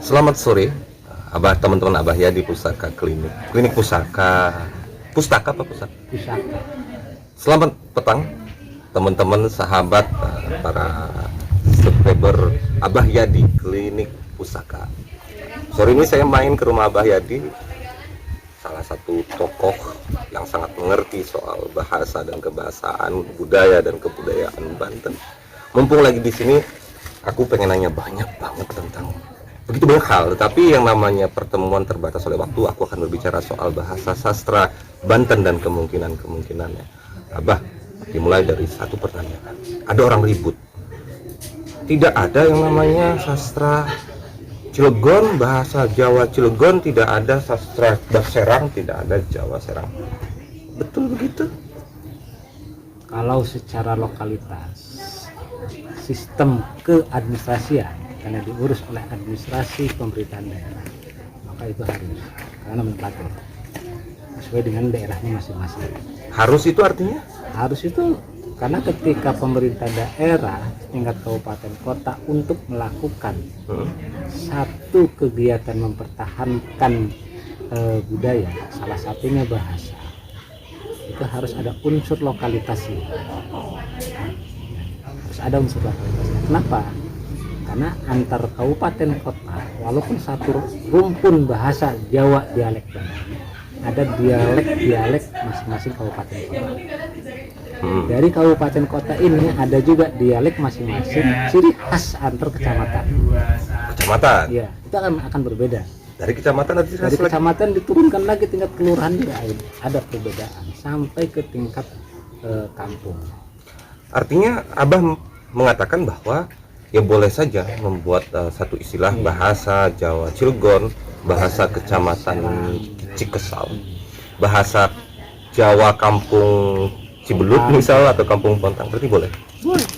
Selamat sore, Abah, teman-teman Abah ya di Pusaka Klinik Pusaka. Pustaka apa pusaka? Pusaka. Selamat petang, teman-teman sahabat para subscriber Abah Yadi Klinik Pusaka. Sore ini saya main ke rumah Abah Yadi, salah satu tokoh yang sangat mengerti soal bahasa dan kebahasaan, budaya dan kebudayaan Banten. Mumpung lagi di sini, aku pengen nanya banyak banget tentang begitu banyak hal, tetapi yang namanya pertemuan terbatas oleh waktu, aku akan berbicara soal bahasa sastra Banten dan kemungkinan-kemungkinannya. Abah, dimulai dari satu pertanyaan. Ada orang ribut, tidak ada yang namanya sastra Cilegon, bahasa Jawa Cilegon, tidak ada sastra Serang, tidak ada Jawa Serang. Betul begitu? Kalau secara lokalitas, sistem keadministrasian karena diurus oleh administrasi pemerintahan daerah, maka itu harus, karena nomenklatur sesuai dengan daerahnya masing-masing. Harus itu artinya? Harus itu karena ketika pemerintah daerah tingkat kabupaten kota untuk melakukan satu kegiatan mempertahankan budaya, salah satunya bahasa, itu harus ada unsur lokalitasnya. Harus ada unsur lokalitasnya. Kenapa? Karena antar kabupaten kota, walaupun satu rumpun bahasa Jawa dialek Banten, ada dialek masing-masing kabupaten kota. Dari kabupaten kota ini ada juga dialek masing-masing, ciri khas antar kecamatan. Kecamatan? Ya, itu akan berbeda. Dari kecamatan nanti dari kecamatan diturunkan lagi tingkat kelurahan juga ada perbedaan sampai ke tingkat kampung. Artinya Abah mengatakan bahwa ya boleh saja membuat satu istilah bahasa Jawa Cilegon, bahasa kecamatan Cikesal, bahasa Jawa kampung Cibelut misal atau kampung Pontang, berarti boleh? Boleh.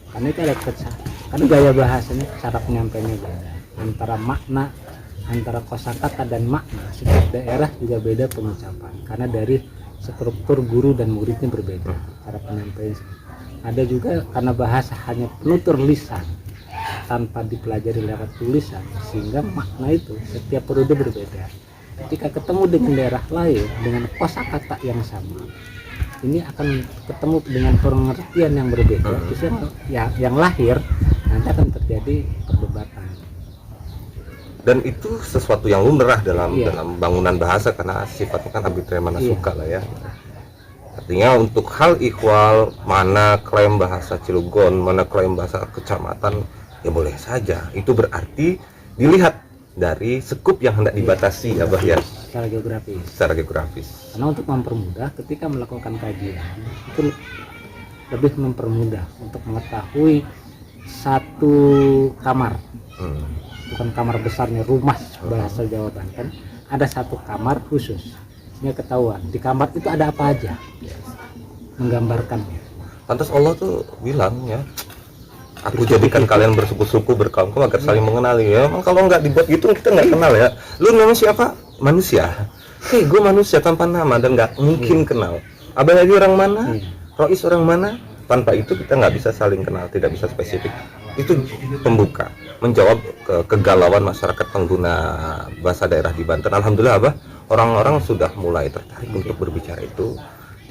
Karena itu ada karena gaya bahasanya, cara penyampaiannya beda. Antara makna, antara kosakata dan makna, setiap daerah juga beda pengucapan. Karena dari struktur guru dan muridnya berbeda, cara penyampaian. Ada juga karena bahasa hanya penutur lisan tanpa dipelajari lewat tulisan, sehingga makna itu setiap periode berbeda. Ketika ketemu dengan daerah lain dengan kosakata yang sama, ini akan ketemu dengan pengertian yang berbeda. Justru yang lahir nanti akan terjadi perdebatan. Dan itu sesuatu yang lumrah dalam bangunan bahasa karena sifatnya kan arbitrary suka lah ya. Artinya untuk hal ikhwal, mana klaim bahasa Cilegon, mana klaim bahasa kecamatan, ya boleh saja. Itu berarti dilihat dari sekup yang hendak dibatasi ya Bah ya. Secara geografis. Secara geografis. Karena untuk mempermudah ketika melakukan kajian itu lebih mempermudah untuk mengetahui satu kamar, bukan kamar besarnya rumah bahasa Jawa Banten, ada satu kamar khusus. Ketahuan di kamar itu ada apa aja, menggambarkannya. Pantas Allah tuh bilang ya, aku jadikan kalian bersuku-suku berkaum-kaum agar saling mengenali ya. Emang kalau nggak dibuat gitu kita nggak kenal ya. Lu namanya siapa? Manusia. Hei, gue manusia tanpa nama dan nggak mungkin kenal. Abang lagi orang mana? Rois orang mana? Tanpa itu kita nggak bisa saling kenal, tidak bisa spesifik. Itu pembuka, menjawab kegalauan masyarakat pengguna bahasa daerah di Banten. Alhamdulillah Abah, orang-orang sudah mulai tertarik untuk berbicara itu.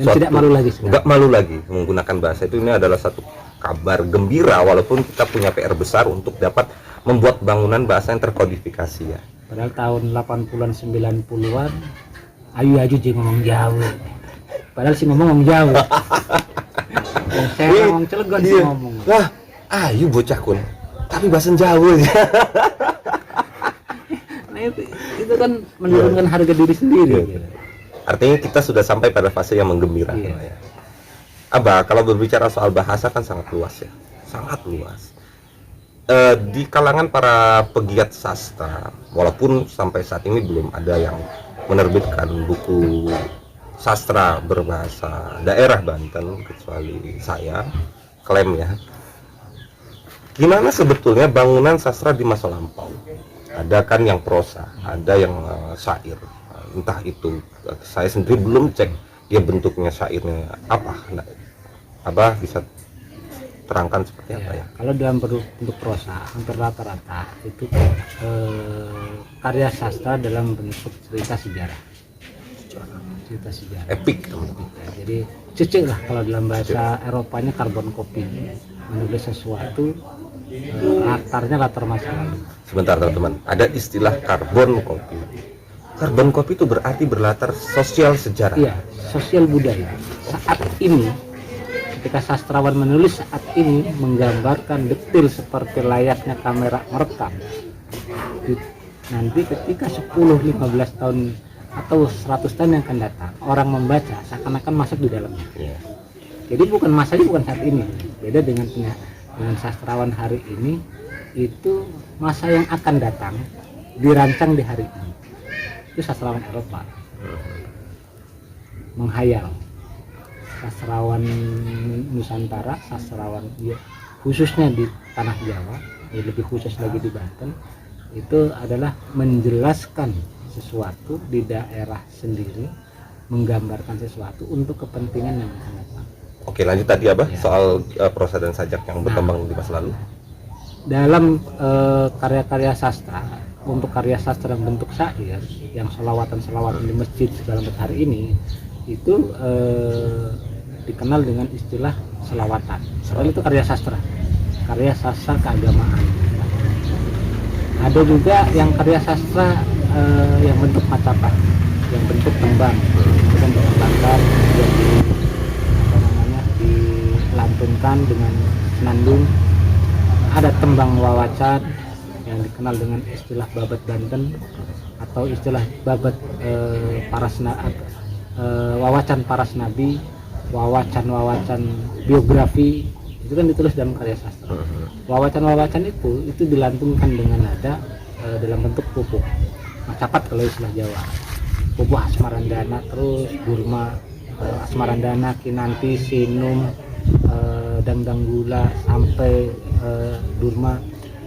Dan tidak malu lagi. Nggak malu lagi menggunakan bahasa itu. Ini adalah satu kabar gembira walaupun kita punya PR besar untuk dapat membuat bangunan bahasa yang terkodifikasi ya. Padahal tahun 80-an 90-an ayu sih ngomong Jawa. Padahal si ngomong Jawa. Saya ngomong Cilegon sih ngomong. Wah, ayu bocah kun. Tapi bahasa Jawa aja. Nah itu kan menurunkan harga diri sendiri. Gitu. Artinya kita sudah sampai pada fase yang menggembirakan ya. Abah, kalau berbicara soal bahasa kan sangat luas ya, sangat luas. Di kalangan para pegiat sastra, walaupun sampai saat ini belum ada yang menerbitkan buku sastra berbahasa daerah Banten kecuali saya, klaim ya. Gimana sebetulnya bangunan sastra di masa lampau? Ada kan yang prosa, ada yang syair. Entah itu saya sendiri belum cek dia bentuknya syairnya apa. Abah bisa terangkan seperti apa ya? Kalau dalam bentuk prosa hampir rata-rata itu karya sastra dalam bentuk cerita sejarah. Cerita sejarah. Epik, teman-teman. Ya, jadi cicik lah kalau dalam bahasa Eropanya carbon copy, menulis sesuatu latar masa lalu. Sebentar teman-teman, ada istilah karbon kopi. Karbon kopi itu berarti berlatar sosial sejarah. Iya, sosial budaya. Saat ini, ketika sastrawan menulis saat ini menggambarkan detil seperti layaknya kamera merekam. Nanti ketika 10-15 tahun atau 100 tahun yang akan datang, orang membaca seakan-akan masuk di dalamnya. Iya. Jadi masanya bukan saat ini. Beda dengan sastrawan hari ini, itu masa yang akan datang dirancang di hari ini. Itu sastrawan Eropa menghayal. Sastrawan Nusantara, sastrawan khususnya di tanah Jawa, lebih khusus lagi di Banten, itu adalah menjelaskan sesuatu di daerah sendiri, menggambarkan sesuatu untuk kepentingan yang akan datang. Oke, lanjut tadi Abah Ya. soal prosa dan sajak yang berkembang di masa lalu. Dalam karya-karya sastra, untuk karya sastra bentuk syair yang selawatan di masjid segala macam hari ini, itu dikenal dengan istilah selawatan. Soal itu karya sastra keagamaan. Ada juga yang karya sastra yang bentuk macapat, yang bentuk tembang, dan dikembangkan jadi dilantunkan dengan senandung. Ada tembang wawacan yang dikenal dengan istilah babat Banten atau istilah babat wawacan paras nabi, wawacan biografi, itu kan ditulis dalam karya sastra. Wawacan itu dilantungkan dengan nada dalam bentuk pupuk macapat kalau istilah Jawa, pupuk Asmarandana, terus Burma, Asmarandana, Kinanti, Sinum, Dangdang Gula sampai Durma.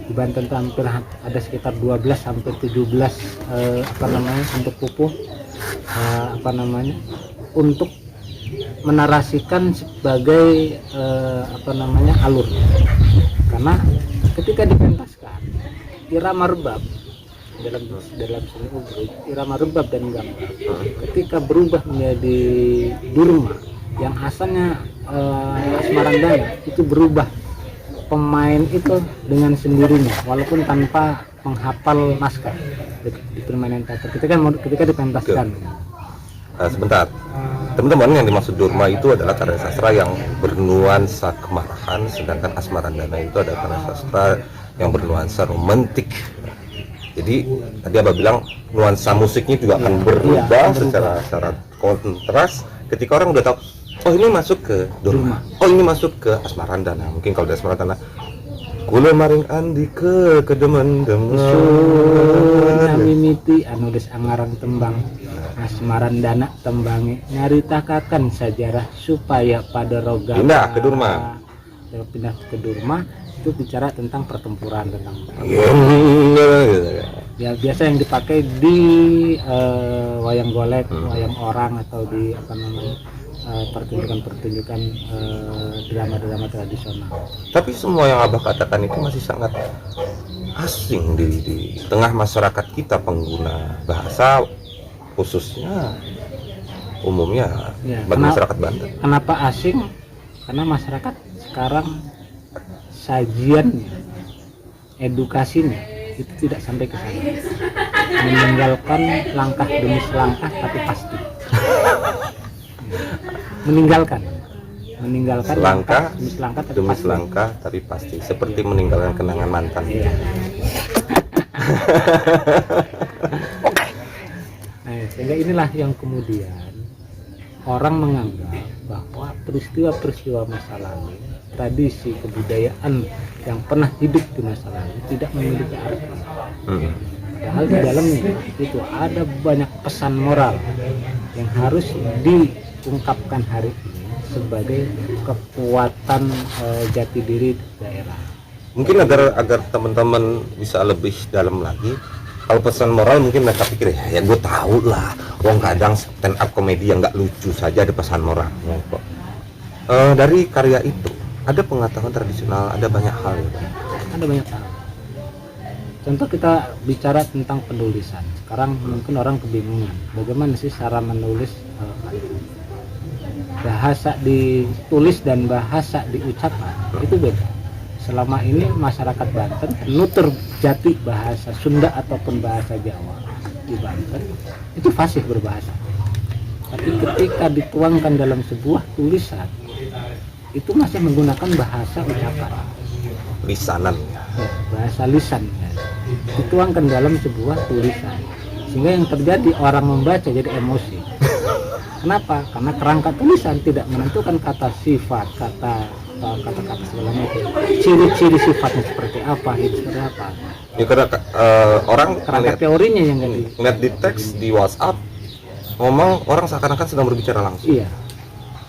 Di Banten hampir ada sekitar 12 sampai 17 untuk pupuk untuk menarasikan sebagai alur. Karena ketika dipentaskan irama rebab dalam seni ugruk, irama rebab dan gambar ketika berubah menjadi durma yang asalnya Asmarandana, itu berubah pemain itu dengan sendirinya walaupun tanpa menghafal naskah di permainan teater ketika dipentaskan. Sebentar, teman-teman, yang dimaksud Durma itu adalah karya sastra yang bernuansa kemarahan, sedangkan Asmarandana itu adalah karya sastra yang bernuansa romantik. Jadi tadi Abah bilang nuansa musiknya juga akan berubah secara kontras ketika orang udah tahu, oh ini masuk ke Durma, oh ini masuk ke Asmarandana. Mungkin kalau di Asmarandana, kula maring andi ke kedemen-demen mimiti anu geus angaran tembang Asmarandana tembange nyaritakan sejarah supaya pada roga pindah ke Durma. Pindah ke Durma itu bicara tentang pertempuran, tentang ya biasa yang dipakai di wayang golek, wayang orang, atau di pertunjukan drama-drama tradisional. Tapi semua yang Abah katakan itu masih sangat asing di tengah masyarakat kita pengguna bahasa, khususnya umumnya bagi masyarakat Banten. Kenapa asing? Karena masyarakat sekarang sajiannya, edukasinya itu tidak sampai ke sana, meninggalkan langkah demi selangkah tapi pasti. meninggalkan selangkah demi selangkah tapi pasti, seperti meninggalkan kenangan mantan. Iya. Nah, sehingga inilah yang kemudian orang menganggap bahwa peristiwa-peristiwa masa lalu, tradisi kebudayaan yang pernah hidup di masa lalu tidak memiliki arti. Padahal di dalamnya itu ada banyak pesan moral yang harus diungkapkan hari ini sebagai kekuatan jati diri daerah. Mungkin agar teman-teman bisa lebih dalam lagi, kalau pesan moral mungkin mereka pikir ya gue tahu lah, wong kadang stand up komedi yang nggak lucu saja ada pesan moral. Dari karya itu ada pengetahuan tradisional, ada banyak hal ya Pak. Ada banyak hal. Contoh kita bicara tentang penulisan. Sekarang mungkin orang kebingungan, bagaimana sih cara menulis bahasa ditulis dan bahasa diucapkan itu beda. Selama ini masyarakat Banten nutur jati bahasa Sunda ataupun bahasa Jawa di Banten itu fasih berbahasa. Tapi ketika dituangkan dalam sebuah tulisan itu masih menggunakan bahasa ucapan, Lisanan. ya, bahasa lisan ya. Dituangkan dalam sebuah tulisan, sehingga yang terjadi orang membaca jadi emosi. Kenapa? Karena kerangka tulisan tidak menentukan kata sifat, kata-kata segala macam, ciri-ciri sifatnya seperti apa, itu seperti apa. Ya karena orang Kerangka teorinya yang jadi. ngeliat di teks di WhatsApp ngomong, orang seakan-akan sedang berbicara langsung. Iya.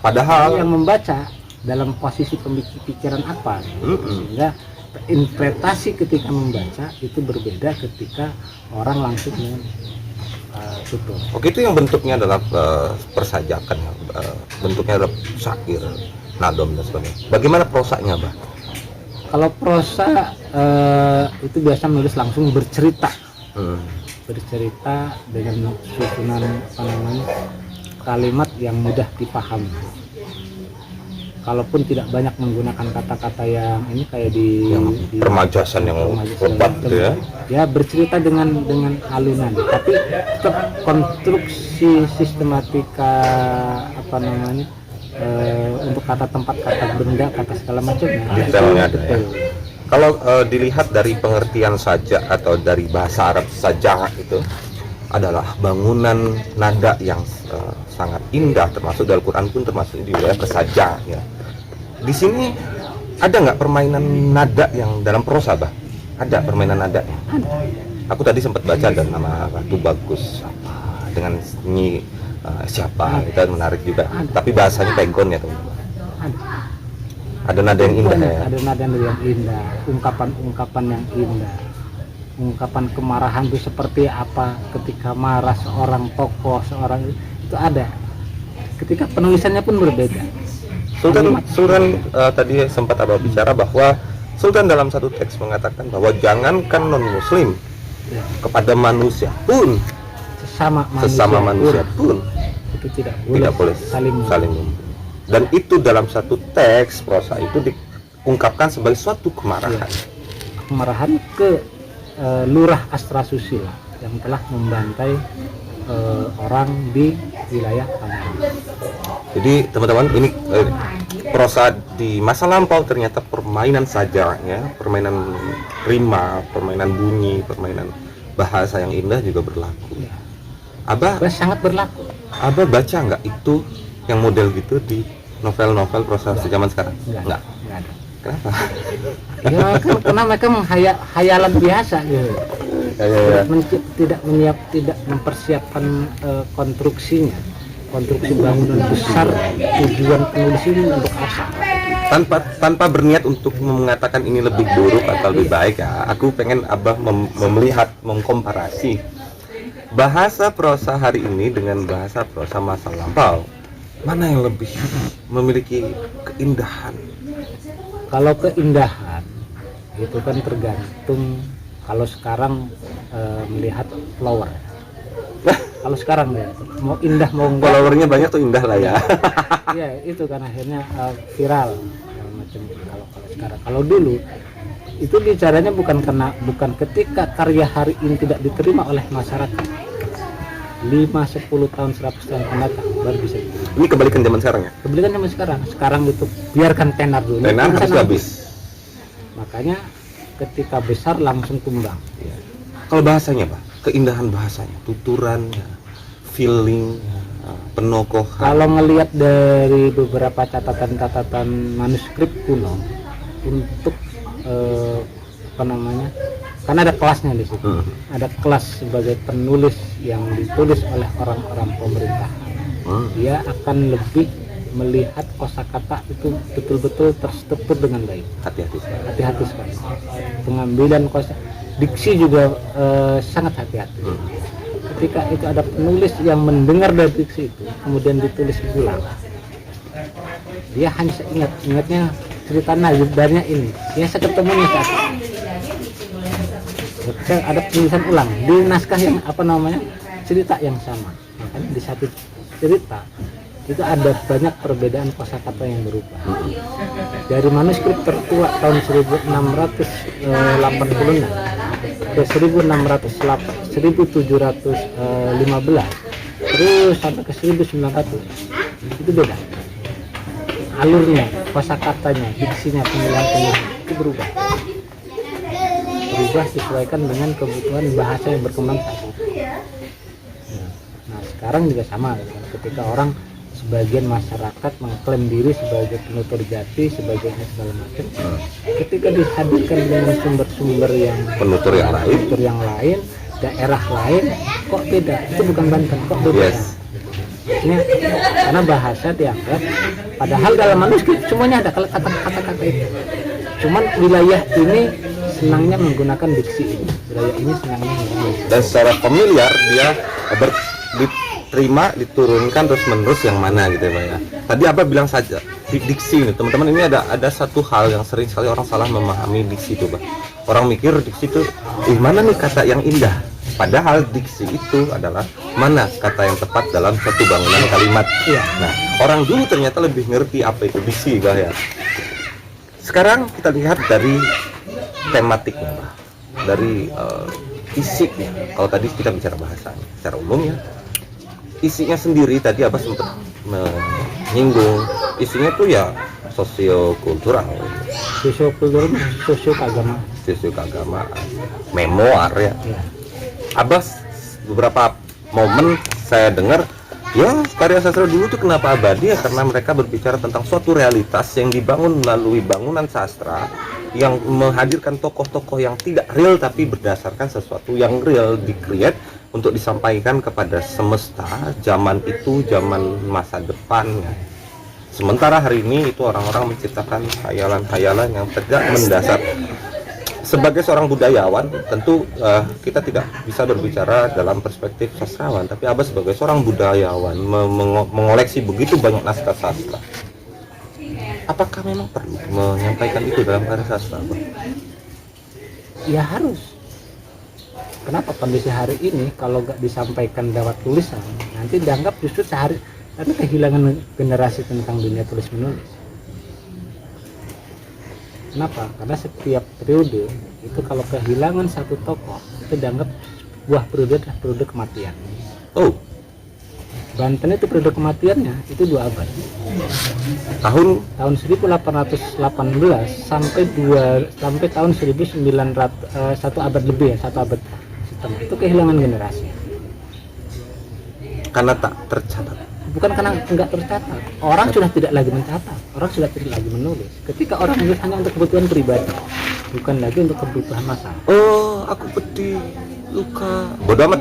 Padahal Yang membaca dalam posisi pikiran apa, sehingga interpretasi ketika membaca itu berbeda ketika orang langsung tutur. oke, itu yang bentuknya adalah persajakan, ya. Bentuknya adalah syair, nadom dan sebagainya. Bagaimana prosanya, Bah? Kalau prosa itu biasa menulis langsung bercerita, bercerita dengan susunan kalimat yang mudah dipahami. Kalaupun tidak banyak menggunakan kata-kata yang ini kayak di permajasan yang lebat gitu ya. Ya, bercerita dengan alunan, tapi tetap konstruksi sistematika untuk kata tempat, kata benda, kata segala macamnya Detailnya ada, ya. detail. Kalau dilihat dari pengertian sajak atau dari bahasa Arab sajak itu adalah bangunan nada yang sangat indah, termasuk dalam Quran pun termasuk di wilayah persajak ya. Di sini ada nggak permainan nada yang dalam prosa, Bah? Ada permainan nada. Aku tadi sempat baca dan nama Ratu Bagus apa dengan nyi siapa, itu menarik juga. Tapi bahasanya pegon ya, teman-teman. Ada nada yang indah ya. Ada nada yang indah, ungkapan-ungkapan yang indah. Ungkapan kemarahan itu seperti apa ketika marah seorang tokoh, itu ada. Ketika penulisannya pun berbeda. Sultan tadi sempat Abah bicara bahwa Sultan dalam satu teks mengatakan bahwa jangankan non muslim kepada manusia pun, sesama manusia pun itu tidak boleh saling membunuh. Dan itu dalam satu teks prosa itu diungkapkan sebagai suatu kemarahan. Kemarahan ke Lurah Astra Susila yang telah membantai orang di wilayah Tangerang. Jadi teman-teman, ini prosa di masa lampau ternyata permainan saja ya, permainan rima, permainan bunyi, permainan bahasa yang indah juga berlaku. Abah sangat berlaku. Abah baca nggak itu yang model gitu di novel-novel prosa zaman sekarang? Nggak ada. Kenapa? Ya kan karena mereka menghayalan biasa gitu. Tidak mempersiapkan konstruksinya, konstruksi bangunan besar. Tujuan penulis ini untuk apa? Tanpa berniat untuk mengatakan ini lebih buruk atau lebih baik ya. Aku pengen Abah melihat, mengkomparasi bahasa prosa hari ini dengan bahasa prosa masa lampau. Mana yang lebih memiliki keindahan? Kalau keindahan itu kan tergantung. Kalau sekarang melihat flower, kalau sekarang ya mau indah mau enggak, followernya banyak tuh indah lah ya. Iya itu kan akhirnya viral macam. Kalau sekarang, kalau dulu itu bicaranya bukan ketika karya hari ini tidak diterima oleh masyarakat, 5, 10 tahun, 100 tahun akan datang baru bisa diterima. Ini kebalikan zaman sekarang ya? Kebalikan zaman sekarang itu biarkan tenar dulu. Tenar habis. Makanya ketika besar langsung tumbang. Ya. Kalau bahasanya, Pak, keindahan bahasanya, tuturannya, feelingnya, penokohan. Kalau ngelihat dari beberapa catatan manuskrip kuno untuk karena ada kelasnya di situ. Ada kelas sebagai penulis yang ditulis oleh orang-orang pemerintahan. Dia akan lebih melihat kosakata itu betul-betul terstruktur dengan baik. Hati-hati sekali. Pengambilan diksi juga sangat hati-hati. Ketika itu ada penulis yang mendengar dari diksi itu kemudian ditulis ulang, dia hanya ingatnya cerita nadanya ini ya saya ketemunya saat saya ada tulisan ulang di naskah yang apa namanya cerita yang sama, makanya di satu cerita itu ada banyak perbedaan kosakata yang berubah. Dari manuskrip tertua tahun 1686 ke 1715 terus sampai ke 1900 itu beda. Alurnya, kosakatanya, diksinya, pemilihan itu berubah disesuaikan dengan kebutuhan bahasa yang berkembang saat itu. Nah sekarang juga sama, ketika orang sebagian masyarakat mengklaim diri sebagai penutur jati, sebagai segala macam, ketika dihadirkan dengan sumber-sumber yang penutur yang lain, daerah lain, kok beda? Itu bukan Banten, kok beda? Yes. Ini karena bahasa dianggap, padahal dalam manuskrip semuanya ada kata-kata itu. Cuman wilayah ini senangnya menggunakan diksi ini, wilayah ini senangnya menggunakan diksi. Dan secara familiar dia diterima, diturunkan terus menerus yang mana gitu ya Pak ya. Tadi Abah bilang saja diksi ini teman-teman, ini ada satu hal yang sering sekali orang salah memahami diksi itu Pak. Orang mikir diksi itu mana nih kata yang indah, padahal diksi itu adalah mana kata yang tepat dalam satu bangunan kalimat. Iya. Nah orang dulu ternyata lebih ngerti apa itu diksi Pak ya. Sekarang kita lihat dari tematiknya Pak, dari isinya. Kalau tadi kita bicara bahasanya secara umum ya, isinya sendiri tadi Abah sempat menyinggung, isinya tuh ya sosiokultural, sosiokeagamaan, memoir ya. Abah beberapa momen saya dengar ya karya sastra dulu tuh kenapa abadi ya, karena mereka berbicara tentang suatu realitas yang dibangun melalui bangunan sastra yang menghadirkan tokoh-tokoh yang tidak real tapi berdasarkan sesuatu yang real, di-create untuk disampaikan kepada semesta zaman itu, zaman masa depannya. Sementara hari ini itu orang-orang menciptakan khayalan-khayalan yang tegak mendasar. Sebagai seorang budayawan tentu kita tidak bisa berbicara dalam perspektif sastrawan, tapi Abah sebagai seorang budayawan mengoleksi begitu banyak naskah sastra. Apakah memang perlu menyampaikan itu dalam karya sastra, Abah? Ya harus. Kenapa kondisi hari ini kalau nggak disampaikan lewat tulisan, nanti dianggap justru karena kehilangan generasi tentang dunia tulis menulis. Kenapa? Karena setiap periode itu kalau kehilangan satu tokoh itu dianggap buah periode adalah periode kematian. Oh, Banten itu periode kematiannya itu 2 abad. Tahun 1818 sampai tahun 1900, 1 abad lebih ya, 1 abad setengah itu kehilangan generasi. Karena tak tercatat. Bukan karena enggak tercatat, orang sudah tidak lagi mencatat, orang sudah tidak lagi menulis. Ketika orang menulis hanya untuk kebutuhan pribadi, bukan lagi untuk kebutuhan masyarakat. Oh, aku pedih, luka. Bodoh amat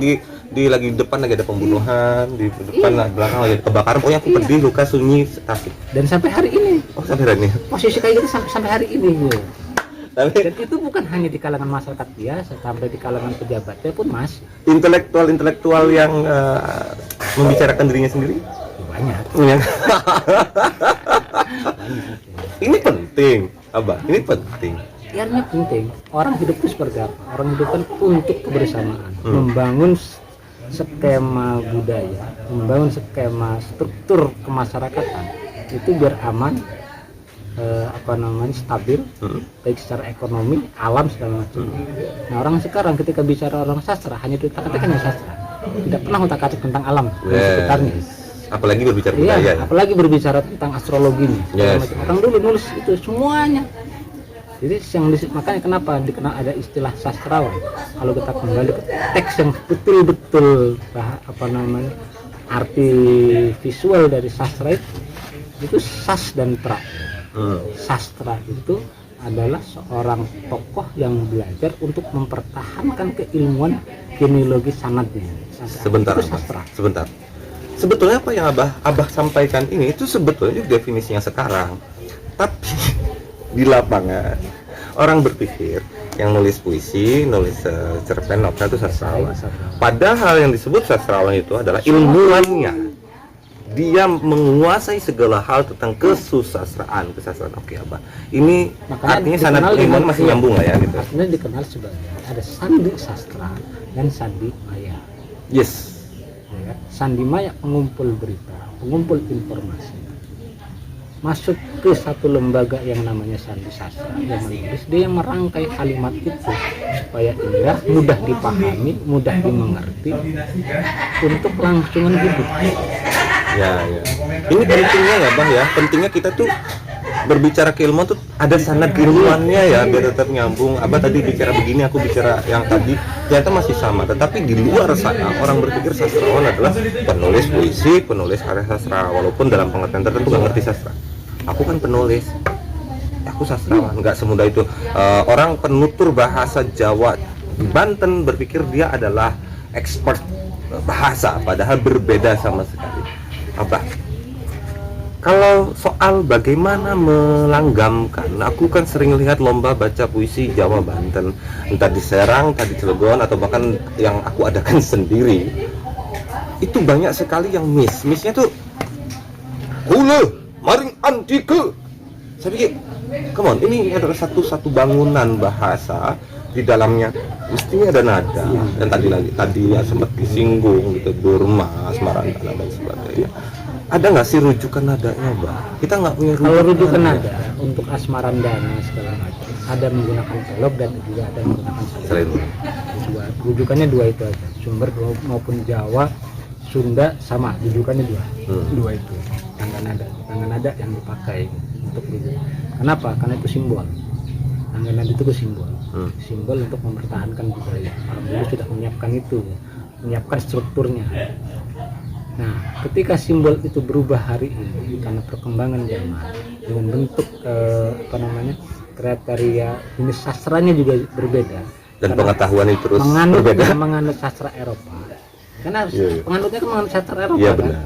di lagi depan lagi ada pembunuhan, di depan belakang lagi ada kebakaran. Pokoknya aku pedih, luka, sunyi, sakit. Dan sampai hari ini, Sampai hari ini. posisi kayak gitu sampai hari ini. Ya. Tapi Dan itu bukan hanya di kalangan masyarakat biasa, sampai di kalangan pejabatnya pun masih intelektual yang membicarakan dirinya sendiri banyak. banyak. Ini penting, Abah. Ini penting. Ya, ini penting. Orang hidup itu seperti apa? Orang hidup kan untuk kebersamaan, membangun skema budaya, membangun skema struktur kemasyarakatan itu biar aman, stabil, baik secara ekonomi, alam segala macam. Nah orang sekarang ketika bicara orang sastra hanya diutak-atiknya sastra, tidak pernah utak-atik tentang alam dan sekitarnya. Apalagi berbicara budaya. Iya, apalagi berbicara tentang astrologinya. Orang dulu nulis itu semuanya. Jadi makanya kenapa dikenal ada istilah sastrawan. Kalau kita kembali ke teks yang betul-betul arti visual dari sastra itu sas dan tra. Sastra itu adalah seorang tokoh yang belajar untuk mempertahankan keilmuan genealogi sanadnya. Sebentar. Sebetulnya apa yang Abah sampaikan ini itu sebetulnya definisinya sekarang. Tapi di lapangan orang berpikir yang nulis puisi, nulis cerpen, novel itu sastrawan. Padahal yang disebut sastrawan itu adalah ilmuwannya. dia menguasai segala hal tentang kesusastraan. Oke Abah, ini Makanya artinya sanad dikenal ilmuwan dengan- masih nyambung lah ya gitu. Artinya dikenal sebagai ada sandi sastra dan sandi maya. Yes. Ya, sandi maya pengumpul berita, pengumpul informasi. Masuk ke satu lembaga yang namanya sandi sastra, yang menulis, dia yang merangkai kalimat itu supaya indah, mudah dipahami, mudah dimengerti untuk langsungan hidup. Ya. Ini pentingnya ya Bang ya. Pentingnya kita tuh berbicara keilmuan tuh ada sanad keilmuannya ya, biar tetap nyambung. Abah tadi bicara begini, aku bicara yang tadi, ternyata masih sama. Tetapi di luar sana orang berpikir sastrawan adalah penulis puisi, penulis karya sastra, walaupun dalam pengertian tertentu nggak ngerti sastra. Aku kan penulis, aku sastrawan, nggak semudah itu. Orang penutur bahasa Jawa di Banten berpikir dia adalah expert bahasa, padahal berbeda sama sekali. Abah, kalau soal bagaimana melanggamkan, aku kan sering lihat lomba baca puisi Jawa Banten, entah di Serang, entah di Cilegon, atau bahkan yang aku adakan sendiri. Itu banyak sekali yang missnya tuh hule maring antike. Saya pikir, come on, ini adalah satu bangunan bahasa, di dalamnya mestinya ada nada, dan tadi sempat disinggung gitu, Burma, Asmarantana dan sebagainya. Ada nggak sih rujukan nadanya, Bang? Kita nggak punya Kalau rujukan nada untuk Asmarandana segala macam, ada menggunakan pelog dan juga ada menggunakan Selain rujukannya dua itu aja, sumber maupun Jawa, Sunda sama, rujukannya dua itu. Tangga nada yang dipakai untuk rujuk. Kenapa? Karena itu simbol. Tangga nada itu simbol. Simbol untuk mempertahankan budaya. Orang dulu sudah menyiapkan itu, menyiapkan strukturnya. Nah, ketika simbol itu berubah hari ini karena perkembangan zaman dengan bentuk kriteria jenis sastranya juga berbeda dan karena pengetahuan itu terus berbeda. menganut sastra Eropa. Karena penganutnya kan menganut sastra Eropa Iya, kan. benar.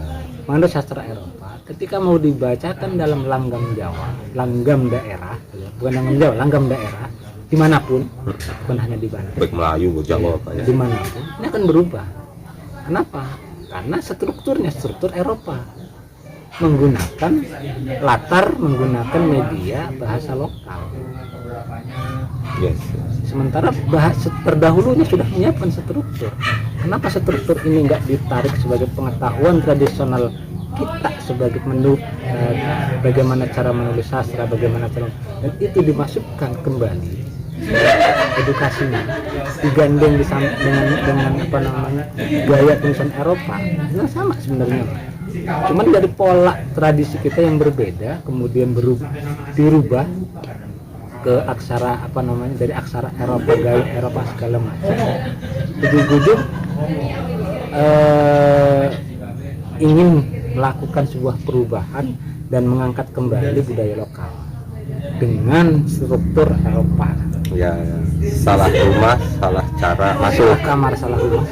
Menganut sastra Eropa. Ketika mau dibacakan dalam langgam Jawa, langgam daerah, bukan langgam Jawa, langgam daerah dimanapun, bukan hanya di Banten. Baik Melayu, Jawa, apa ya? Dimanapun, ini akan berubah. Kenapa? Karena strukturnya struktur Eropa, menggunakan latar, menggunakan media bahasa lokal. Yes. Sementara bahasa terdahulunya sudah menyiapkan struktur. Kenapa struktur ini nggak ditarik sebagai pengetahuan tradisional kita sebagai bagaimana cara menulis sastra, bagaimana cara, dan itu dimasukkan kembali edukasinya, digandeng dengan apa namanya gaya tulisan Eropa. Nah, sama sebenarnya, cuman dari pola tradisi kita yang berbeda kemudian dirubah ke aksara apa namanya, dari aksara Eropa, gaya Eropa segala macam. Ujung-ujung ingin melakukan sebuah perubahan dan mengangkat kembali budaya lokal dengan struktur Eropa. Ya, salah rumah, salah cara masuk. Salah kamar, salah rumah.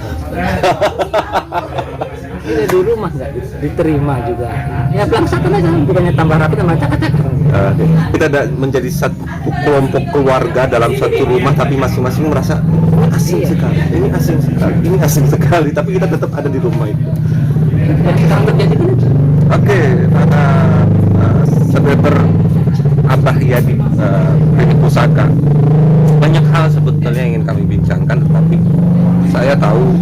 Ini di rumah nggak diterima juga. Ya pelaksakan aja, bukannya tambah rapi tambah cakap-cakap. Kita ada menjadi satu kelompok keluarga dalam satu rumah, tapi masing-masing merasa ini asing sekali, ini asing sekali, ini asing sekali, tapi kita tetap ada di rumah itu. Yang sekarang terjadi kan itu. Oke, para subscriber Abah Yadi Klinik Pusaka, banyak hal sebetulnya yang ingin kami bincangkan, tetapi saya tahu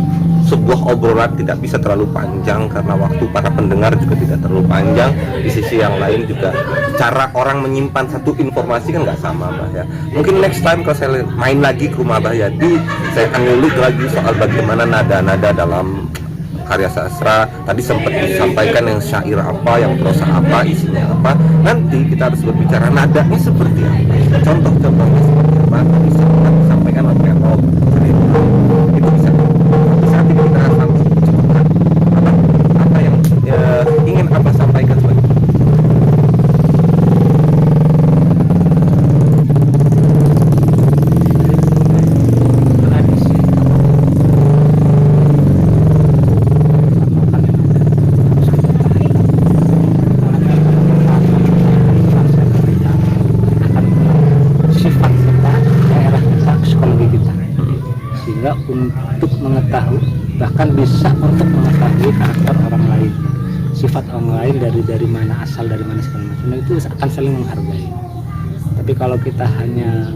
sebuah obrolan tidak bisa terlalu panjang karena waktu para pendengar juga tidak terlalu panjang. Di sisi yang lain juga cara orang menyimpan satu informasi kan nggak sama, Mbak ya. Mungkin next time kalau saya main lagi ke rumah Abah Yadi, saya akan ngulik lagi soal bagaimana nada-nada dalam karya sastra. Tadi sempat disampaikan yang syair apa, yang prosa apa, isinya apa. Nanti kita harus berbicara nadanya seperti apa, contoh-contohnya seperti apa. Tadi sempat disampaikan oleh Rob, itu bisa. Saat ini kita akan cukupkan apa yang ingin Abah sampaikan sebagai Tradisi sifat kita, daerah kita, psikologi kita, sehingga untuk mengetahui, bahkan bisa untuk mengetahui karakter orang lain. sifat orang lain dari mana asal, dari mana segala macam, nah, itu akan saling menghargai. Tapi kalau kita hanya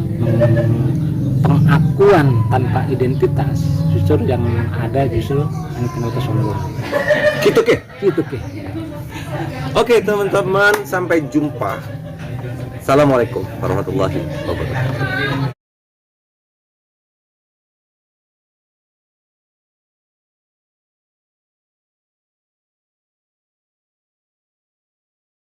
pengakuan tanpa identitas, justru yang ada justru hanya kenal kesombongan. Gitu ke? Gitu ke. Oke teman-teman, sampai jumpa. Assalamualaikum warahmatullahi wabarakatuh.